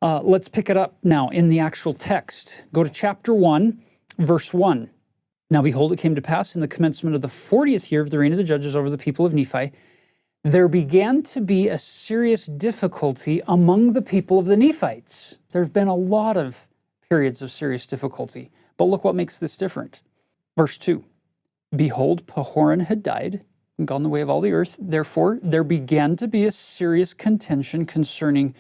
Let's pick it up now in the actual text. Go to chapter 1, verse 1. Now behold, it came to pass in the commencement of the 40th year of the reign of the judges over the people of Nephi, there began to be a serious difficulty among the people of the Nephites. There have been a lot of periods of serious difficulty, but look what makes this different. Verse 2, behold, Pahoran had died and gone the way of all the earth. Therefore, there began to be a serious contention concerning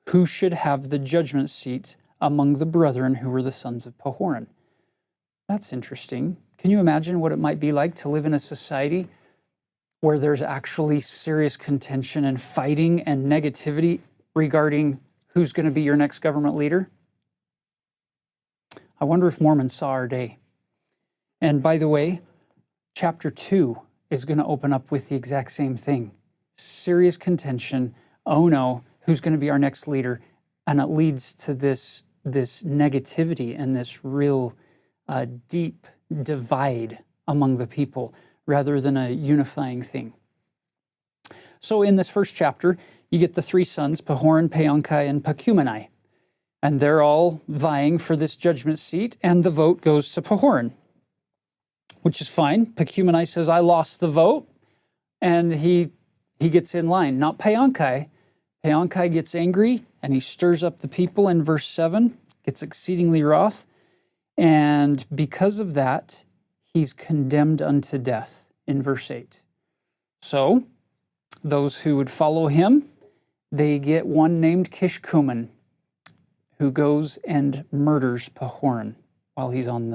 who should have the judgment seat among the brethren who were the sons of Pahoran. That's interesting. Can you imagine what it might be like to live in a society where there's actually serious contention and fighting and negativity regarding who's going to be your next government leader? I wonder if Mormons saw our day. And by the way, chapter 2 is going to open up with the exact same thing. Serious contention. Oh no, who's going to be our next leader? And it leads to this negativity and this real deep divide among the people, rather than a unifying thing. So in this first chapter, you get the three sons, Pahoran, Paankai, and Pacumeni. And they're all vying for this judgment seat, and the vote goes to Pahoran, which is fine. Pacumeni says, I lost the vote, and he gets in line. Not Paankai. Paankai gets angry, and he stirs up the people in verse 7, gets exceedingly wroth, and because of that, he's condemned unto death in verse 8. So, those who would follow him, they get one named Kishkumen, who goes and murders Pahoran while he's on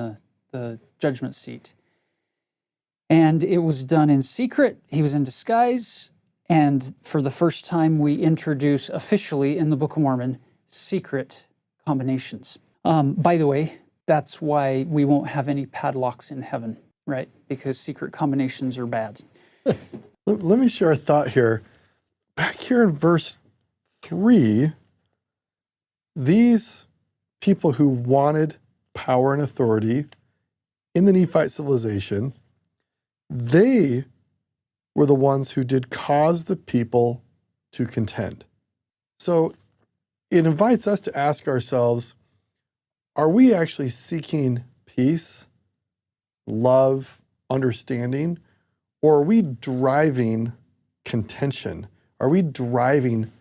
the judgment seat. And it was done in secret. He was in disguise. And for the first time, we introduce officially in the Book of Mormon secret combinations. By the way, that's why we won't have any padlocks in heaven, right? Because secret combinations are bad. Let me share a thought here. Back here in verse 3, these people who wanted power and authority in the Nephite civilization, they were the ones who did cause the people to contend. So it invites us to ask ourselves, are we actually seeking peace, love, understanding, or are we driving contention? Are we driving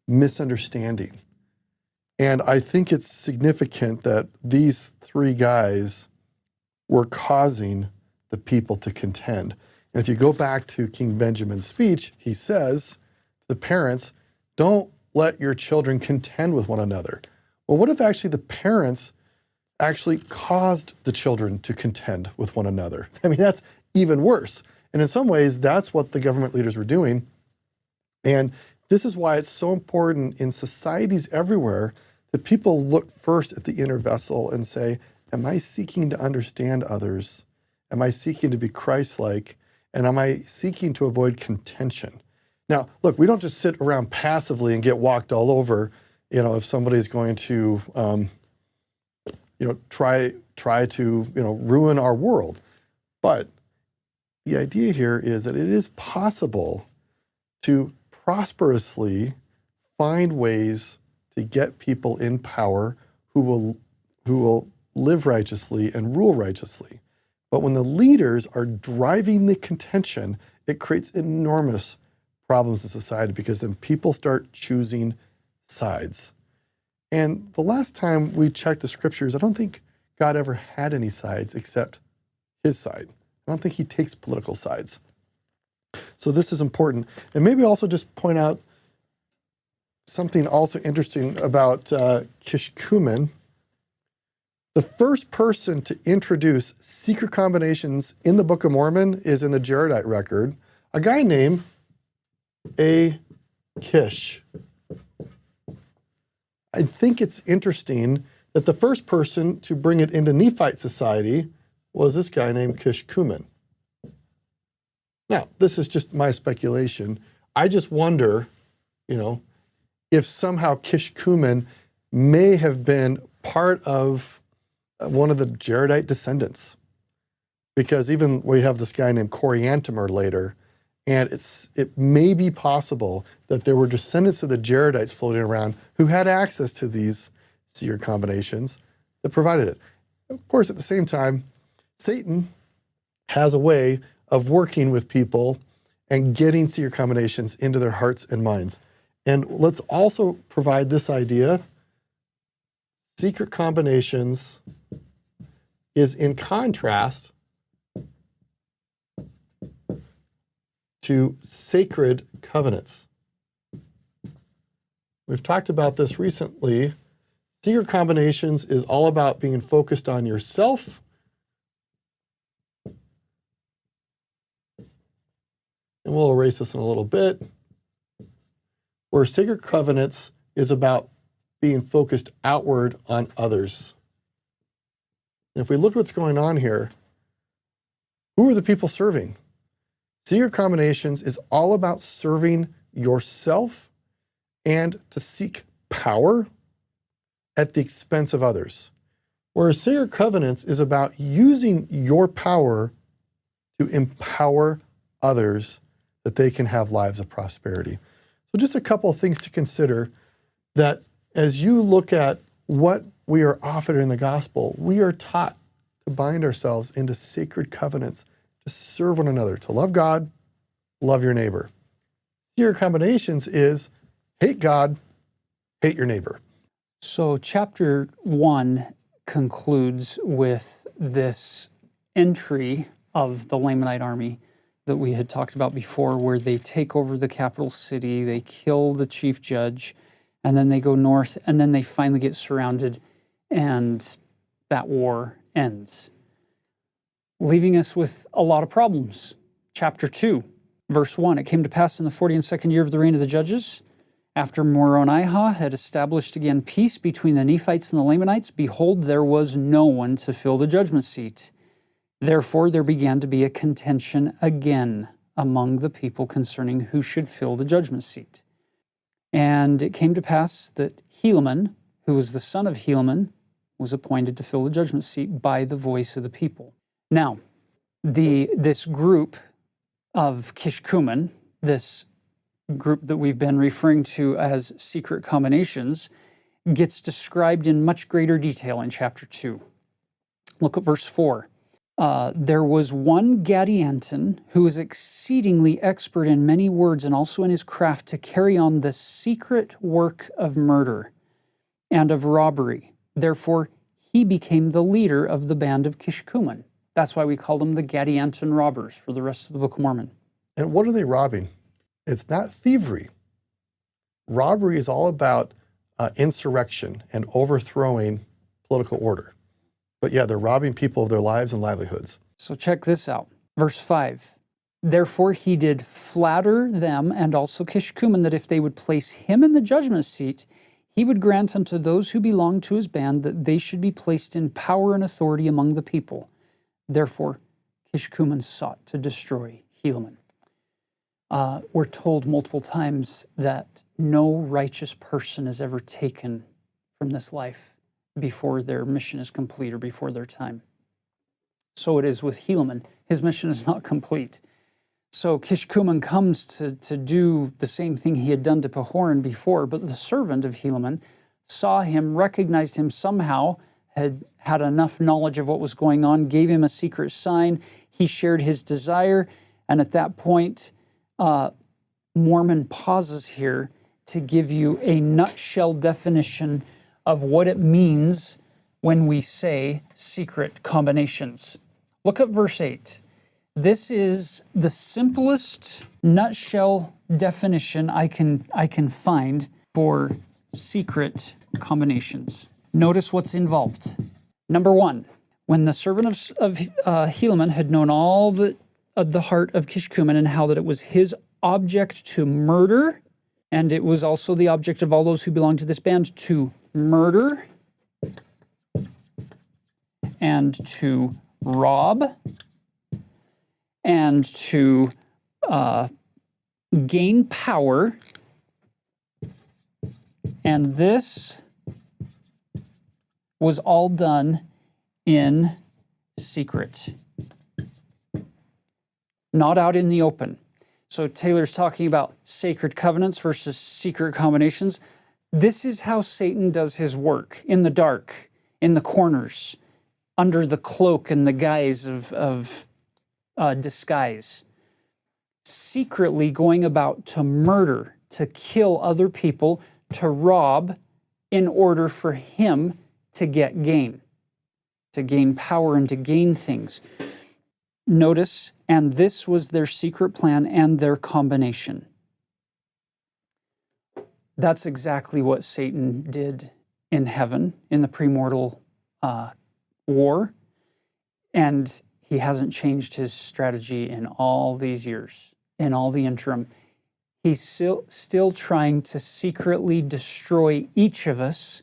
misunderstanding? And I think it's significant that these three guys were causing the people to contend. And if you go back to King Benjamin's speech, he says to the parents, don't let your children contend with one another. Well, what if actually the parents actually caused the children to contend with one another? I mean, that's even worse. And in some ways, that's what the government leaders were doing. And this is why it's so important in societies everywhere that people look first at the inner vessel and say, am I seeking to understand others? Am I seeking to be Christ-like? And am I seeking to avoid contention? Now, look, we don't just sit around passively and get walked all over, if somebody's going to, try to, ruin our world. But the idea here is that it is possible to prosperously find ways to get people in power who will live righteously and rule righteously. But when the leaders are driving the contention, it creates enormous problems in society because then people start choosing sides. And the last time we checked the scriptures, I don't think God ever had any sides except his side. I don't think he takes political sides. So this is important. And maybe also just point out something also interesting about Kishkumen. The first person to introduce secret combinations in the Book of Mormon is in the Jaredite record, a guy named Kish. I think it's interesting that the first person to bring it into Nephite society was this guy named Kishkumen. Now, this is just my speculation. I just wonder, if somehow Kishkumen may have been part of one of the Jaredite descendants. Because even we have this guy named Coriantumr later, And it may be possible that there were descendants of the Jaredites floating around who had access to these secret combinations that provided it. Of course, at the same time, Satan has a way of working with people and getting secret combinations into their hearts and minds. And let's also provide this idea. Secret combinations is in contrast to sacred covenants. We've talked about this recently. Secret combinations is all about being focused on yourself and we'll erase this in a little bit, where sacred covenants is about being focused outward on others. And if we look at what's going on here, who are the people serving? Secret combinations is all about serving yourself and to seek power at the expense of others. Whereas secret covenants is about using your power to empower others that they can have lives of prosperity. So just a couple of things to consider, that as you look at what we are offered in the gospel, we are taught to bind ourselves into sacred covenants, to serve one another, to love God, love your neighbor. Secret combinations is hate God, hate your neighbor. So chapter 1 concludes with this entry of the Lamanite army that we had talked about before, where they take over the capital city, they kill the chief judge, and then they go north, and then they finally get surrounded, and that war ends, leaving us with a lot of problems. Chapter 2, verse 1, it came to pass in the 42nd year of the reign of the judges, after Moronihah had established again peace between the Nephites and the Lamanites, behold, there was no one to fill the judgment seat. Therefore there began to be a contention again among the people concerning who should fill the judgment seat. And it came to pass that Helaman, who was the son of Helaman, was appointed to fill the judgment seat by the voice of the people. Now, this group of Kishkumen, this group that we've been referring to as secret combinations, gets described in much greater detail in chapter 2. Look at verse 4. There was one Gadianton who was exceedingly expert in many words and also in his craft to carry on the secret work of murder and of robbery. Therefore, he became the leader of the band of Kishkumen. That's why we call them the Gadianton robbers for the rest of the Book of Mormon. And what are they robbing? It's not thievery. Robbery is all about insurrection and overthrowing political order. But yeah, they're robbing people of their lives and livelihoods. So check this out. Verse 5. Therefore he did flatter them and also Kishkumen that if they would place him in the judgment seat, he would grant unto those who belonged to his band that they should be placed in power and authority among the people. Therefore Kishkumen sought to destroy Helaman. We're told multiple times that no righteous person is ever taken from this life before their mission is complete or before their time. So it is with Helaman. His mission is not complete. So Kishkumen comes to do the same thing he had done to Pahoran before, but the servant of Helaman saw him, recognized him somehow, had enough knowledge of what was going on, gave him a secret sign. He shared his desire, and at that point, Mormon pauses here to give you a nutshell definition of what it means when we say secret combinations. Look at verse 8. This is the simplest nutshell definition I can find for secret combinations. Notice what's involved. Number 1, when the servant of Helaman had known all the heart of Kishkumen and how that it was his object to murder, and it was also the object of all those who belonged to this band to murder and to rob and to gain power, and this was all done in secret, not out in the open. So Taylor's talking about sacred covenants versus secret combinations. This is how Satan does his work, in the dark, in the corners, under the cloak and the guise of disguise. Secretly going about to murder, to kill other people, to rob, in order for him to get gain, to gain power and to gain things. Notice, and this was their secret plan and their combination. That's exactly what Satan did in heaven, in the premortal war. And he hasn't changed his strategy in all these years, in all the interim. He's still trying to secretly destroy each of us,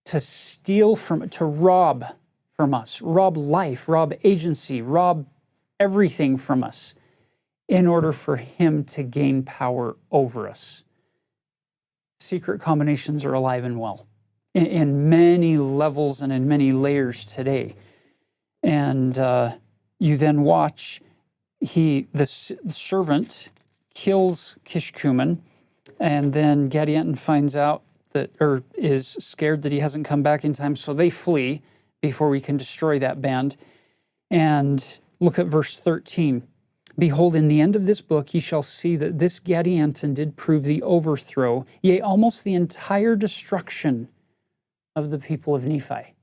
to steal from, to rob from us, rob life, rob agency, rob everything from us, in order for him to gain power over us. Secret combinations are alive and well in many levels and in many layers today. And you then watch, the servant kills Kishkumen, and then Gadianton finds out that, or is scared that he hasn't come back in time, so they flee before we can destroy that band. And look at verse 13. Behold, in the end of this book ye shall see that this Gadianton did prove the overthrow, yea, almost the entire destruction of the people of Nephi.